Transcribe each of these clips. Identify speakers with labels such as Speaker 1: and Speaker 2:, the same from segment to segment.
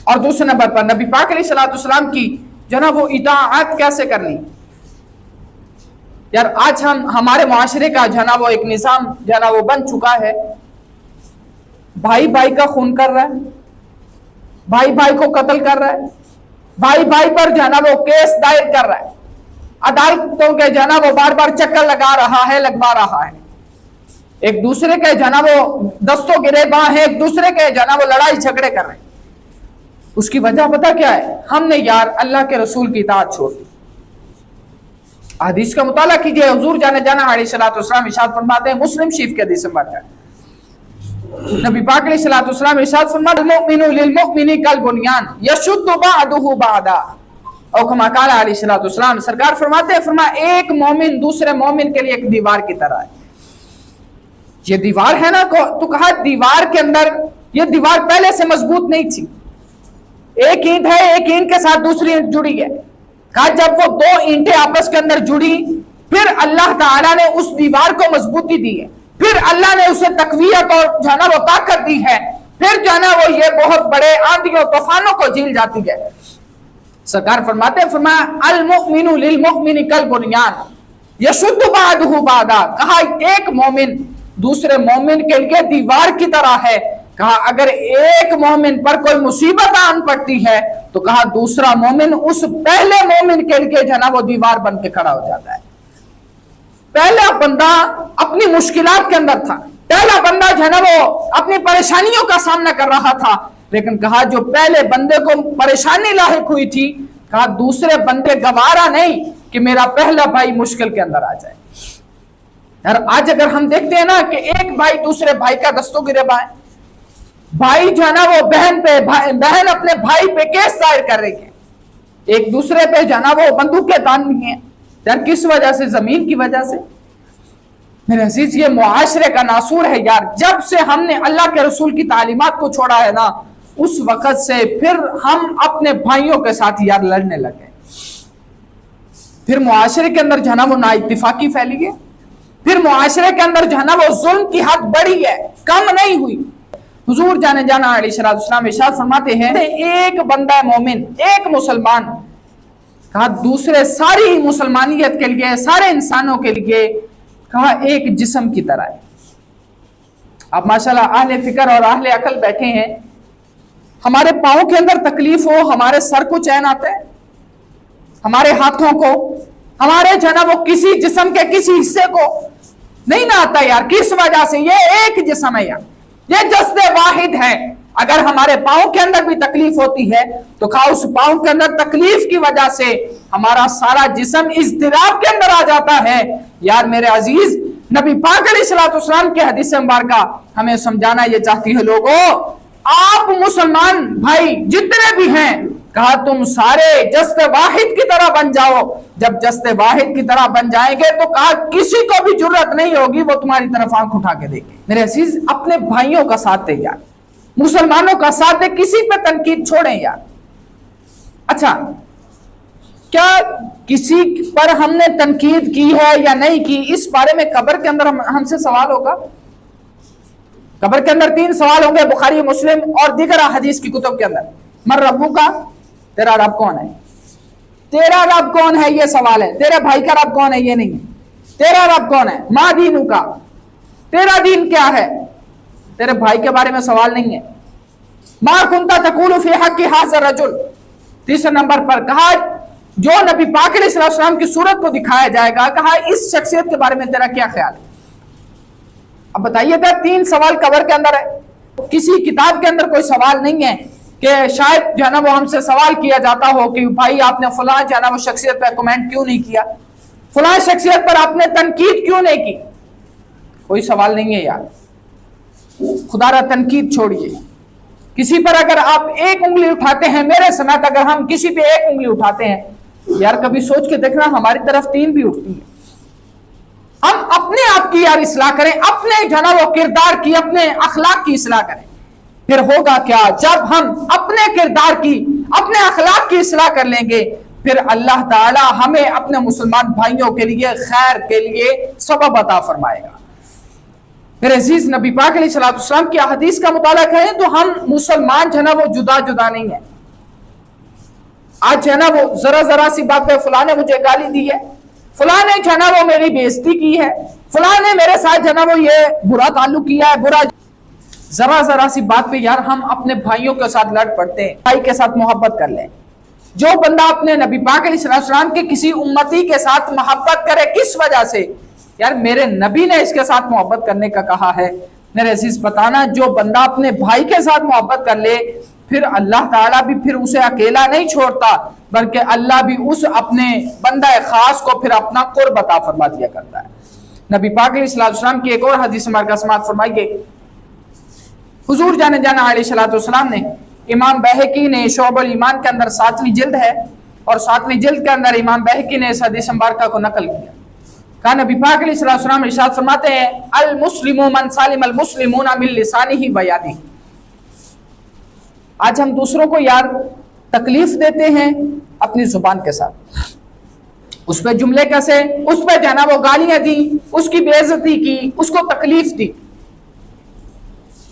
Speaker 1: اور دوسرے نمبر پر نبی پاک علیہ السلام کی جو ہے نا وہ اطاعت کیسے کرنی. یار آج ہمارے معاشرے کا جو ہے نا وہ ایک نظام جو ہے نا وہ بن چکا ہے. بھائی بھائی کا خون کر رہا ہے, بھائی بھائی کو قتل کر رہا ہے, بھائی بھائی پر جو ہے نا وہ کیس دائر کر رہا ہے, عدالتوں کے جو ہے نا وہ بار بار چکر لگوا رہا ہے, ایک دوسرے کے جو ہے نا وہ دستوں گریباں ہیں, ایک دوسرے کے جو ہے نا وہ لڑائی جھگڑے کر رہے ہیں. اس کی وجہ پتہ کیا ہے؟ ہم نے یار اللہ کے رسول کی اطاعت چھوڑ دی. حدیث کا مطالعہ کیجئے, حضور جانے جانا علیہ السلام ارشاد فرماتے ہیں, مسلم شریف کے حدیث نمبر ہے, نبی پاک علیہ السلام ارشاد فرماتے ہیں المؤمن للمؤمن کالبنیان یشد بعضہ بعضا, اور کما قال علیہ السلام, سرکار فرماتے ہیں ایک مومن دوسرے مومن کے لیے ایک دیوار کی طرح ہے. یہ دیوار ہے نا تو کہا دیوار کے اندر یہ دیوار پہلے سے مضبوط نہیں تھی, ایک اینٹ ہے, ایک اینٹ کے ساتھ دوسری اینٹ جڑی ہے. کہا جب وہ دو اینٹیں آپس کے اندر جڑی پھر اللہ تعالیٰ نے اس دیوار کو مضبوطی دی ہے, پھر اللہ نے اسے تقویت اور جو ہے نا وہ طاقت دی ہے, پھر جو ہے نا وہ یہ بہت بڑے آندھیوں طوفانوں کو جھیل جاتی ہے. سرکار فرماتے ہیں فرمایا المؤمن للمؤمن کالبنیان یشد بعضہ بعضا, کہا ایک مومن دوسرے مومن کے لیے دیوار کی طرح ہے. کہا اگر ایک مومن پر کوئی مصیبت آن پڑتی ہے تو کہا دوسرا مومن اس پہلے مومن کے لیے جو ہے نا وہ دیوار بن کے کھڑا ہو جاتا ہے. پہلا بندہ اپنی مشکلات کے اندر تھا, پہلا بندہ جو ہے نا وہ اپنی پریشانیوں کا سامنا کر رہا تھا, لیکن کہا جو پہلے بندے کو پریشانی لاحق ہوئی تھی, کہا دوسرے بندے گوارا نہیں کہ میرا پہلا بھائی مشکل کے اندر آ جائے. یار آج اگر ہم دیکھتے ہیں نا کہ ایک بھائی دوسرے بھائی کا دستوں گریباں ہے, بھائی جو ہے نا وہ بہن اپنے بھائی پہ کیس دائر کر رہی ہے, ایک دوسرے پہ جو ہے نا وہ بندوقیں تان رہی ہیں. یار کس وجہ سے؟ زمین کی وجہ سے. میرے عزیز یہ معاشرے کا ناسور ہے یار. جب سے ہم نے اللہ کے رسول کی تعلیمات کو چھوڑا ہے نا اس وقت سے پھر ہم اپنے بھائیوں کے ساتھ یار لڑنے لگے, پھر معاشرے کے اندر جو ہے نا وہ نا اتفاقی پھیلی ہے, پھر معاشرے کے اندر جو ہے نا وہ ظلم کی حد بڑھی ہے, کم نہیں ہوئی. حضور جانے جانا علیہ السلام ارشاد فرماتے ہیں ایک بندہ مومن, ایک مسلمان, کہا دوسرے ساری مسلمانیت کے لیے, سارے انسانوں کے لیے کہا ایک جسم کی طرح ہے. اب ماشاءاللہ اہل فکر اور اہل عقل بیٹھے ہیں, ہمارے پاؤں کے اندر تکلیف ہو, ہمارے سر کو چین آتا ہے, ہمارے ہاتھوں کو, ہمارے جو ہے نا وہ کسی جسم کے کسی حصے کو نہیں نہ آتا یار. کس وجہ سے؟ یہ ایک جسم ہے یار, یہ جسد واحد ہے. اگر ہمارے پاؤں کے اندر بھی تکلیف ہوتی ہے تو کہا اس پاؤں کے اندر تکلیف کی وجہ سے ہمارا سارا جسم اضطراب کے اندر آ جاتا ہے. یار میرے عزیز نبی پاک علیہ السلام کے حدیث مبارکہ ہمیں سمجھانا یہ چاہتی ہے لوگوں, آپ مسلمان بھائی جتنے بھی ہیں کہا تم سارے جسد واحد کی طرح بن جاؤ. جب جسد واحد کی طرح بن جائیں گے تو کہا کسی کو بھی جرات نہیں ہوگی وہ تمہاری طرف آنکھ اٹھا کے دیکھے. میرے عزیز اپنے بھائیوں کا ساتھ دے یار, مسلمانوں کا ساتھ دے, کسی پہ تنقید چھوڑیں یار. اچھا کیا کسی پر ہم نے تنقید کی ہے یا نہیں کی, اس بارے میں قبر کے اندر ہم سے سوال ہوگا. قبر کے اندر 3 سوال ہوں گے, بخاری مسلم اور دیگر حدیث کی کتب کے اندر. من ربو کا, تیرا رب کون ہے, تیرا رب کون ہے یہ سوال ہے. تیرے بھائی کا رب کون ہے یہ نہیں ہے. تیرا رب کون ہے, ما دینو کا, تیرا دین کیا ہے. تیرے بھائی کے بارے میں سوال نہیں ہے. ما کنتا تقول فی حق ھذا الرجل. تیسرے نمبر پر کہا جو نبی پاک علیہ السلام کی صورت کو دکھایا جائے گا, کہا اس شخصیت کے بارے میں تیرا کیا خیال ہے. اب بتائیے گا 3 سوال قبر کے اندر ہے. کسی کتاب کے اندر کوئی سوال نہیں ہے کہ شاید جو ہے نا وہ ہم سے سوال کیا جاتا ہو کہ بھائی آپ نے فلاں جو ہے نا وہ شخصیت پہ کمنٹ کیوں نہیں کیا, فلاں شخصیت پر آپ نے تنقید کیوں نہیں کی. کوئی سوال نہیں ہے یار. خدا را تنقید چھوڑیے. کسی پر اگر آپ ایک انگلی اٹھاتے ہیں, میرے سمیت اگر ہم کسی پہ ایک انگلی اٹھاتے ہیں یار کبھی سوچ کے دیکھنا ہماری طرف 3 بھی اٹھتی ہیں. ہم اپنے آپ کی یار اصلاح کریں, اپنے جو ہے نا وہ کردار کی, اپنے اخلاق کی اصلاح کریں. پھر ہوگا کیا, جب ہم اپنے کردار کی, اپنے اخلاق کی اصلاح کر لیں گے پھر اللہ تعالی ہمیں اپنے مسلمان بھائیوں کے لیے خیر کے لیے سبب عطا فرمائے گا. میرے عزیز نبی پاک علیہ السلام کی حدیث کا مطالعہ کریں تو ہم مسلمان جو ہے نا وہ جدا جدا نہیں ہیں. آج جو ہے نا وہ ذرا سی بات پہ فلاں نے مجھے گالی دی ہے، فلاں نے جو ہے نا وہ میری بےعزتی کی ہے، فلاں نے میرے ساتھ جو ہے نا وہ یہ برا تعلق کیا ہے، برا ذرا سی بات پہ یار ہم اپنے بھائیوں کے ساتھ لڑ پڑتے ہیں۔ بھائی کے ساتھ محبت کر لیں۔ جو بندہ اپنے نبی پاک علیہ السلام کے کسی امتی کے ساتھ محبت کرے، کس وجہ سے؟ یار میرے نبی نے اس کے ساتھ محبت کرنے کا کہا ہے۔ میرے عزیز بتانا، جو بندہ اپنے بھائی کے ساتھ محبت کر لے، پھر اللہ تعالیٰ بھی پھر اسے اکیلا نہیں چھوڑتا، بلکہ اللہ بھی اس اپنے بندہ خاص کو پھر اپنا قرب عطا فرما دیا کرتا ہے۔ نبی پاک علیہ السلام کی ایک اور حدیث مبارکہ سماعت فرمائیے۔ حضور جانا علیہ السلام نے، امام بہقی نے شعب الایمان کے اندر 7ویں جلد ہے، اور 7ویں جلد کے اندر امام بہقی نے اس حدیث مبارکہ کو نقل کیا۔ کہا نبی پاک علیہ السلام ارشاد فرماتے ہیں، المسلم من سالم المسلمون من لسانہ و یدہ۔ آج ہم دوسروں کو یار تکلیف دیتے ہیں اپنی زبان کے ساتھ، اس پہ جملے کیسے، اس پہ جو ہے نا وہ گالیاں دی، اس کی بے عزتی کی، اس کو تکلیف دی۔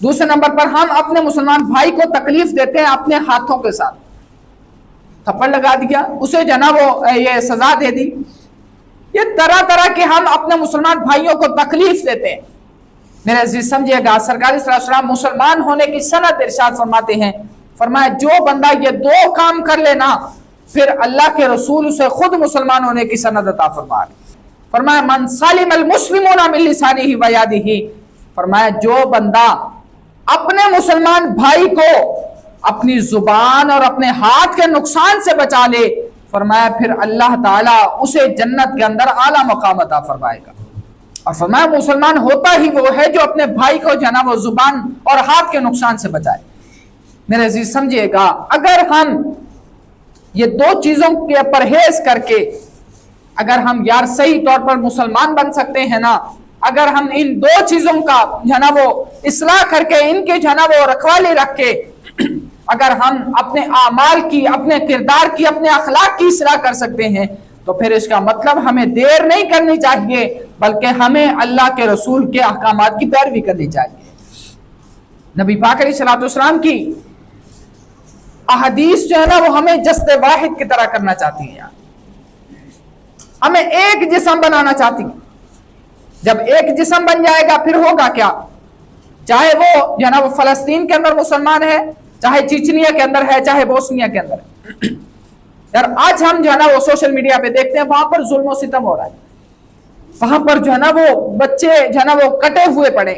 Speaker 1: دوسرے نمبر پر ہم اپنے مسلمان بھائی کو تکلیف دیتے ہیں اپنے ہاتھوں کے ساتھ، تھپڑ لگا دیا، اسے جو ہے نا وہ یہ سزا دے دی۔ یہ طرح کے ہم اپنے مسلمان بھائیوں کو تکلیف دیتے ہیں۔ میرے عزیز سمجھیے گا، سرکار صلی اللہ علیہ وسلم مسلمان ہونے کی سند ارشاد فرماتے ہیں، فرمایا جو بندہ یہ 2 کام کر لینا، پھر اللہ کے رسول اسے خود مسلمان ہونے کی سند عطا فرمائے۔ فرمایا من سالم المسلمون من لسانہ و یدہ، فرمایا جو بندہ اپنے مسلمان بھائی کو اپنی زبان اور اپنے ہاتھ کے نقصان سے بچا لے، فرمایا پھر اللہ تعالیٰ اسے جنت کے اندر اعلیٰ مقام عطا فرمائے گا۔ اور فرمایا مسلمان ہوتا ہی وہ ہے جو اپنے بھائی کو جو ہے نا وہ زبان اور ہاتھ کے نقصان سے بچائے۔ میرے عزیز سمجھیے گا، اگر ہم یہ 2 چیزوں کے پرہیز کر کے اگر ہم یار صحیح طور پر مسلمان بن سکتے ہیں نا، اگر ہم ان 2 چیزوں کا جو ہے نا وہ اصلاح کر کے، ان کے جو ہے نا وہ رکھوالی رکھ کے اگر ہم اپنے اعمال کی، اپنے کردار کی، اپنے اخلاق کی اصلاح کر سکتے ہیں، تو پھر اس کا مطلب ہمیں دیر نہیں کرنی چاہیے، بلکہ ہمیں اللہ کے رسول کے احکامات کی پیروی کرنی چاہیے۔ نبی پاک علیہ السلام کی احادیث جو ہے نا وہ ہمیں جسد واحد کی طرح کرنا چاہتی ہیں، ہمیں ایک جسم بنانا چاہتی ہیں۔ جب ایک جسم بن جائے گا پھر ہوگا کیا؟ چاہے وہ جو ہے نا وہ فلسطین کے اندر مسلمان ہے، چاہے چیچنیا کے اندر ہے، چاہے بوسنیا کے اندر ہے۔ یار آج ہم جو ہے نا وہ سوشل میڈیا پہ دیکھتے ہیں، وہاں پر ظلم و ستم ہو رہا ہے، وہاں پر جو ہے نا وہ بچے جو ہے نا وہ کٹے ہوئے پڑے،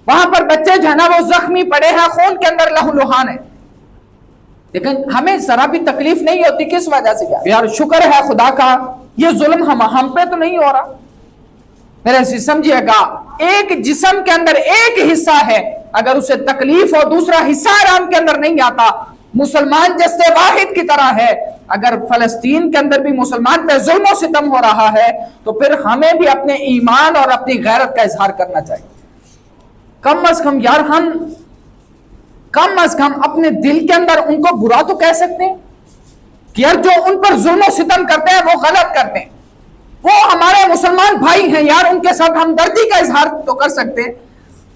Speaker 1: وہاں پر بچے جو ہے نا وہ زخمی پڑے ہیں، خون کے اندر لہو لہان ہے، لیکن ہمیں ذرا بھی تکلیف نہیں ہوتی۔ کس وجہ سے؟ یار شکر ہے خدا کا یہ ظلم ہم پہ تو نہیں ہو رہا۔ میرے سے سمجھیے گا، ایک جسم کے اندر ایک حصہ ہے، اگر اسے تکلیف ہو دوسرا حصہ آرام کے اندر نہیں آتا۔ مسلمان جسد واحد کی طرح ہے، اگر فلسطین کے اندر بھی مسلمان پہ ظلم و ستم ہو رہا ہے تو پھر ہمیں بھی اپنے ایمان اور اپنی غیرت کا اظہار کرنا چاہیے۔ کم از کم یار ہم کم از کم اپنے دل کے اندر ان کو برا تو کہہ سکتے ہیں کہ یار جو ان پر ظلم و ستم کرتے ہیں وہ غلط کرتے ہیں، وہ ہمارے مسلمان بھائی ہیں، یار ان کے ساتھ ہمدردی کا اظہار تو کر سکتے ہیں۔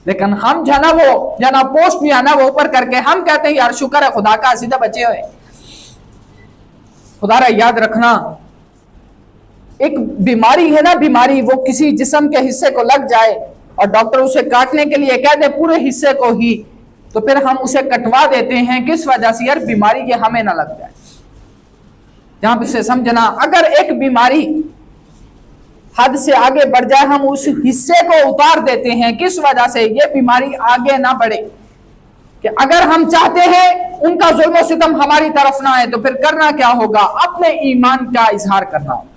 Speaker 1: لیکن ہم جو ہے نا وہ جو ہے نا پوسٹ بھی ہے نا وہ اوپر کر کے ہم کہتے ہیں یار شکر ہے خدا کا سیدھا بچے ہوئے۔ خدا رہا یاد رکھنا، ایک بیماری ہے نا، بیماری وہ کسی جسم کے حصے کو لگ جائے اور ڈاکٹر اسے کاٹنے کے لیے کہہ دے پورے حصے کو ہی، تو پھر ہم اسے کٹوا دیتے ہیں۔ کس وجہ سے؟ یار بیماری یہ ہمیں نہ لگ جائے۔ جہاں پہ سے سمجھنا، اگر ایک بیماری حد سے آگے بڑھ جائے ہم اس حصے کو اتار دیتے ہیں۔ کس وجہ سے؟ یہ بیماری آگے نہ بڑھے۔ کہ اگر ہم چاہتے ہیں ان کا ظلم و ستم ہماری طرف نہ آئے تو پھر کرنا کیا ہوگا؟ اپنے ایمان کا اظہار کرنا ہوگا۔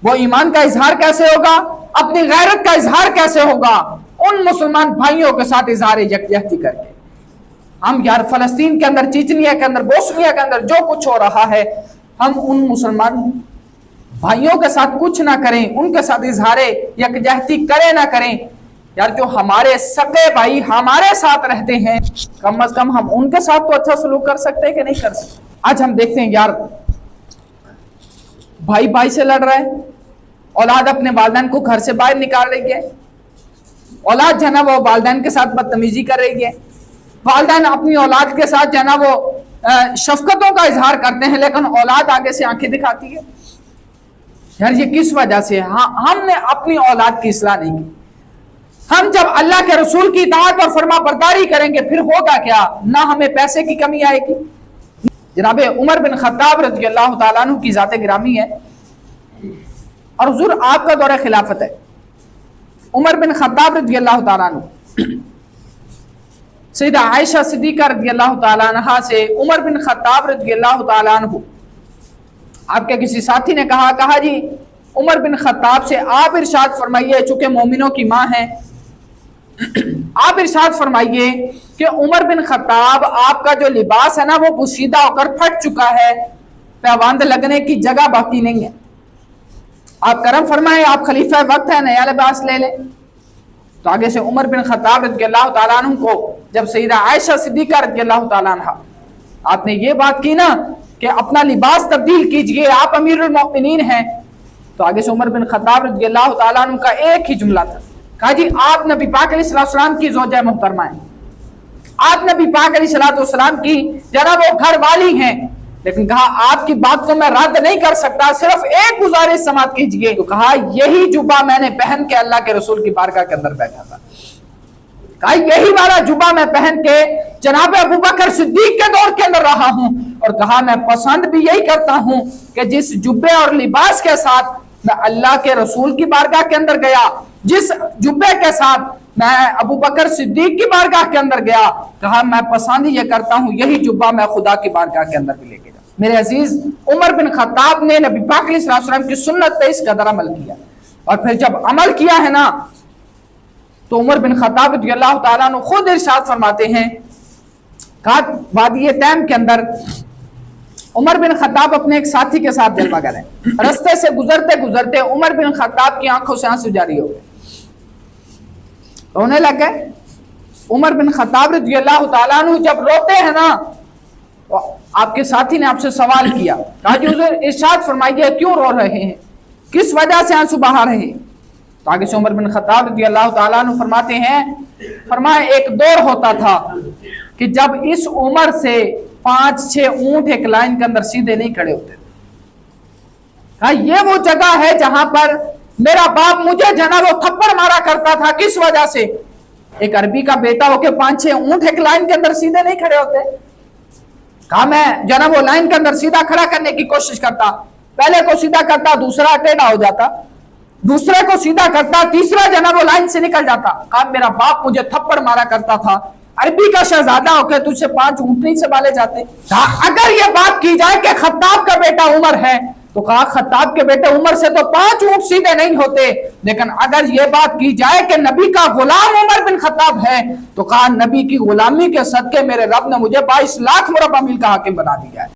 Speaker 1: وہ ایمان کا اظہار کیسے ہوگا؟ اپنی غیرت کا اظہار کیسے ہوگا؟ ان مسلمان بھائیوں کے ساتھ اظہار یکجہتی کر کے۔ ہم یار فلسطین کے اندر، چیچنیا کے اندر، بوسنیا کے اندر جو کچھ ہو رہا ہے، ہم ان مسلمان بھائیوں کے ساتھ کچھ نہ کریں، ان کے ساتھ اظہار یکجہتی کریں نہ کریں۔ یار جو ہمارے سگے بھائی ہمارے ساتھ رہتے ہیں، کم از کم ہم ان کے ساتھ تو اچھا سلوک کر سکتے ہیں کہ نہیں کر سکتے؟ آج ہم دیکھتے ہیں یار بھائی بھائی سے لڑ رہے ہیں، اولاد اپنے والدین کو گھر سے باہر نکال رہی ہے، اولاد جو ہے نا وہ والدین کے ساتھ بدتمیزی کر رہی ہے، والدین اپنی اولاد کے ساتھ جو ہے نا وہ شفقتوں کا اظہار کرتے ہیں لیکن اولاد آگے سے آنکھیں دکھاتی ہے. یار یہ کس وجہ سے؟ ہم نے اپنی اولاد کی اصلاح نہیں کی. ہم جب اللہ کے رسول کی اطاعت اور فرما برداری کریں گے پھر ہوگا کیا؟ نہ ہمیں پیسے کی کمی آئے گی. جناب عمر بن خطاب رضی اللہ تعالیٰ عنہ کی ذات گرامی ہے اور حضور آپ کا دور خلافت ہے. عمر بن خطاب رضی اللہ تعالیٰ عنہ سیدہ عائشہ صدیقہ رضی اللہ تعالیٰ عنہ سے عمر بن خطاب رضی اللہ تعالیٰ عنہ آپ کے کسی ساتھی نے کہا جی عمر بن خطاب سے آپ ارشاد فرمائیے، چونکہ مومنوں کی ماں ہیں، آپ ارشاد فرمائیے کہ عمر بن خطاب آپ کا جو لباس ہے نا وہ پوشیدہ ہو کر پھٹ چکا ہے، پیوند لگنے کی جگہ باقی نہیں ہے، آپ کرم فرمائیں، آپ خلیفہ وقت ہے، نیا لباس لے لیں. تو آگے سے عمر بن خطاب رضی اللہ تعالیٰ عنہ کو جب سیدہ عائشہ صدیقہ رضی اللہ تعالیٰ عنہ آپ نے یہ بات کی نا کہ اپنا لباس تبدیل کیجئے، آپ امیر المؤمنین ہیں، تو آگے سے عمر بن خطاب رضی اللہ تعالیٰ عنہ کا ایک ہی جملہ تھا، کہا جی آپ نبی پاک علیہ السلام کی زوجہ محترمہ ہیں، آپ نبی پاک علیہ السلام کی جناب وہ گھر والی ہیں، لیکن کہا آپ کی بات کو میں رد نہیں کر سکتا، صرف ایک گزارش سماعت کیجئے. تو کہا یہی جبہ میں نے پہن کے اللہ کے رسول کی بارگاہ کے اندر بیٹھا تھا، کہا یہی والا جبہ میں پہن کے جناب ابوبکر صدیق کے دور کے اندر رہا ہوں، اور کہا میں پسند بھی یہی کرتا ہوں کہ جس جبے اور لباس کے ساتھ میں اللہ کے رسول کی بارگاہ کے اندر گیا، جس جبے کے ساتھ میں ابوبکر صدیق کی بارگاہ کے اندر گیا، کہا میں پسند یہ کرتا ہوں یہی جبہ میں خدا کی بارگاہ کے اندر بھی لے کے جاؤں. میرے عزیز عمر بن خطاب نے نبی پاک علیہ السلام کی سنت پہ اس قدر عمل کیا، اور پھر جب عمل کیا ہے نا تو عمر بن خطاب رضی اللہ تعالیٰ عنہ خود ارشاد فرماتے ہیں، کہا وادی تیم کے اندر عمر بن خطاب اپنے ایک ساتھی کے ساتھ جلوہ گر ہیں، رستے سے گزرتے گزرتے عمر بن خطاب کی آنکھوں سے آنسو جاری ہو گئے، رونے لگ گئے. عمر بن خطاب رضی اللہ تعالیٰ عنہ جب روتے ہیں نا آپ کے ساتھی نے آپ سے سوال کیا، کہا جی حضور ارشاد فرمائیے کیوں رو رہے ہیں، کس وجہ سے آنسو بہا رہے ہیں؟ تو آگے سے عمر بن خطاب رضی اللہ تعالیٰ عنہ فرماتے ہیں، فرمایا ایک دور ہوتا تھا کہ جب اس عمر سے 5-6 اونٹ ایک لائن کے اندر سیدھے نہیں کھڑے ہوتے، کہا یہ وہ جگہ ہے جہاں پر میرا باپ مجھے جناب وہ تھپڑ مارا کرتا تھا، کس وجہ سے؟ ایک عربی کا بیٹا ہو کے 5-6 اونٹ ایک لائن کے اندر سیدھے نہیں کھڑے ہوتے. کہا میں جناب وہ لائن کے اندر سیدھا کھڑا کرنے کی کوشش کرتا، پہلے کو سیدھا کرتا دوسرا ٹیڑھا ہو جاتا، دوسرے کو سیدھا کرتا تیسرا جناب وہ لائن سے نکل جاتا. کہا میرا باپ مجھے تھپڑ مارا کرتا تھا، عربی کا شہزادہ ہو کے تجھ سے 5 اونٹ نہیں سنبھالے جاتے. اگر یہ بات کی جائے کہ خطاب کا بیٹا عمر ہے تو کہا خطاب کے بیٹے عمر سے تو 5 اونٹ سیدھے نہیں ہوتے، لیکن اگر یہ بات کی جائے کہ نبی کا غلام عمر بن خطاب ہے تو کہا نبی کی غلامی کے صدقے میرے رب نے مجھے 22 لاکھ مربع میل کا حاکم بنا دیا ہے.